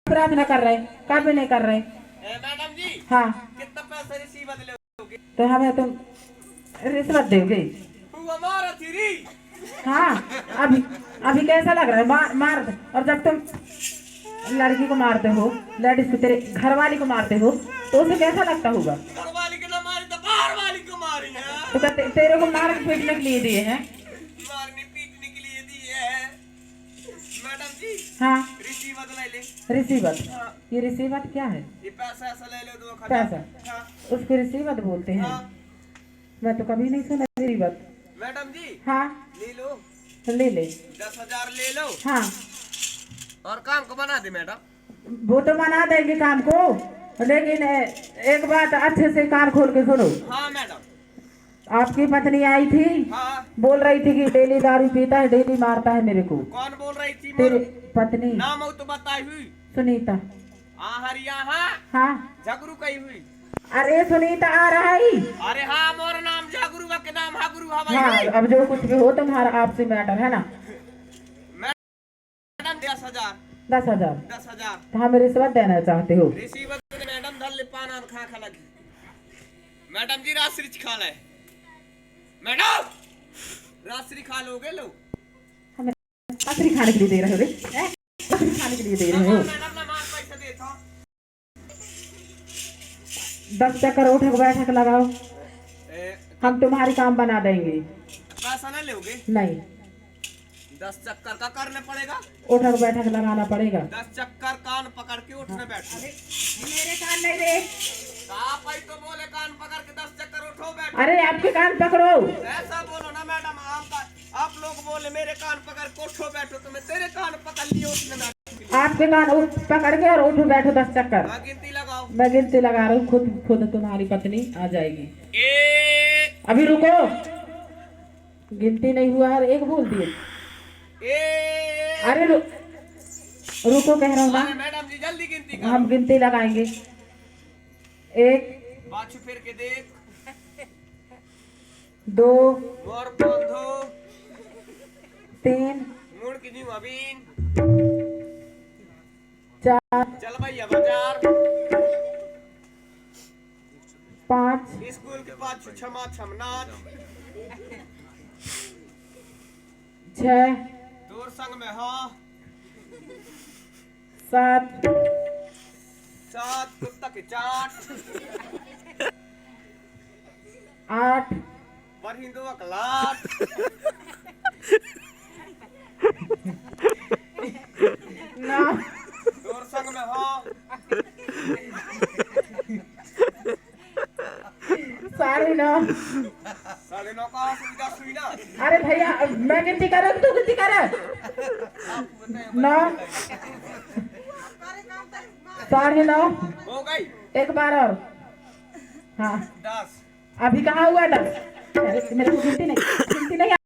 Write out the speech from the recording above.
प्रार्थना कर रहे, काफी नहीं कर रहे। मैडम जी हाँ कितना पैसा रिसीव लोगे? तो हमें तुम रिश्वत दोगे? हमारा थी। हाँ अभी अभी कैसा लग रहा है? मार दो। और जब तुम लड़की को मारते हो, लेडीज को, तेरे घर वाली को मारते हो, तो उसे कैसा लगता होगा? घर वाली को ना मारी तो बाहर वाली को मारी है। तो तेरे को मार पीटने के लिए दिए हैं? मारने पीटने के लिए दिए है मैडम जी। हाँ रिसीवत ले ले। रिसीवत? हाँ। ये रिसीवत क्या है? ये पैसा ऐसा ले लो 2 पैसा? हाँ। उसको रिसीवत बोलते हैं? हाँ। मैं तो कभी नहीं सुना रिसीवत। मैडम जी हाँ ले लो। ले ले। 10,000 ले लो। हाँ और काम को बना दे मैडम। वो तो बना देंगे काम को, लेकिन एक बात अच्छे से कान खोल के सुनो। हाँ मैडम। आपकी पत्नी आई थी, हाँ। बोल रही थी कि डेली दारू पीता है, डेली मारता है मेरे को। कौन बोल रही थी? तेरी पत्नी नाम हो तो बताई हुई। सुनीता। हरिया हाँ हाँ झगरू कही हुई। अरे सुनीता आ रहा है। अरे हाँ मोर नाम झगरू के नाम हगरू हाँ अब जो कुछ भी हो तुम्हारा आपसे मैटर है ना। मैडम 10,000। 10,000? 10,000 तो हमें रिश्वत देना चाहते हो? रिसीवर मैडम धर ले पाना खा खा लगी। मैडम जी रात्रि खा ले। मैडम रात्रि खा लोगे लो? हमें रात्रि खाने के लिए दे रहे हो? रात्रि खाने के लिए दे रहे हो? मैडम ना मार पैसा दे था। 10 चक्कर उठक बैठक लगाओ, हम तुम्हारी काम बना देंगे। पैसा नहीं लोगे? नहीं 10 चक्कर का करने पड़ेगा। उठक बैठक लगाना पड़ेगा। 10 चक्कर कान पकड़ के उठने बैठो। मेरे कान नहीं रे। आप आई तो बोले कान पकड़ के 10 चक्कर उठो बैठो। अरे आपके कान पकड़ो। ऐसा बोलो ना मैडम। आप लोग बोले मेरे कान पकड़ के उठो बैठो तो मैं तेरे कान पकड़ लिए उठने बैठो। आपके कान पकड़ के और उठो बैठो 10 चक्कर। गिनती लगाओ। मैं गिनती लगा रहा हूँ, खुद तुम्हारी पत्नी आ जाएगी। अभी रुको, गिनती नहीं हुआ है, एक बोल दिए। अरे रुको कह रहा हूँ ना। मैडम जी जल्दी गिनती करो। हम गिनती लगाएंगे। 1 बाछू फिर के देख। 2 मोर बंधो 3 मुड़ की न्यू अबीन 4 चल भैया बाजार 5 स्कूल के बाद छमा छम नाच 6 दूर संग में हाँ 7 कुत्ता की चाट 8 पर हिंदू अकलाट 9 दूर संग में हाँ 9:30 9:30 का सुविधा सुई ना। अरे भैया मैं गिनती कर रहा हूँ, तू गिनती कर। 9 9:30 हो गई। एक बार और। हाँ 10 अभी कहाँ हुआ 10? मेरे को गिनती नहीं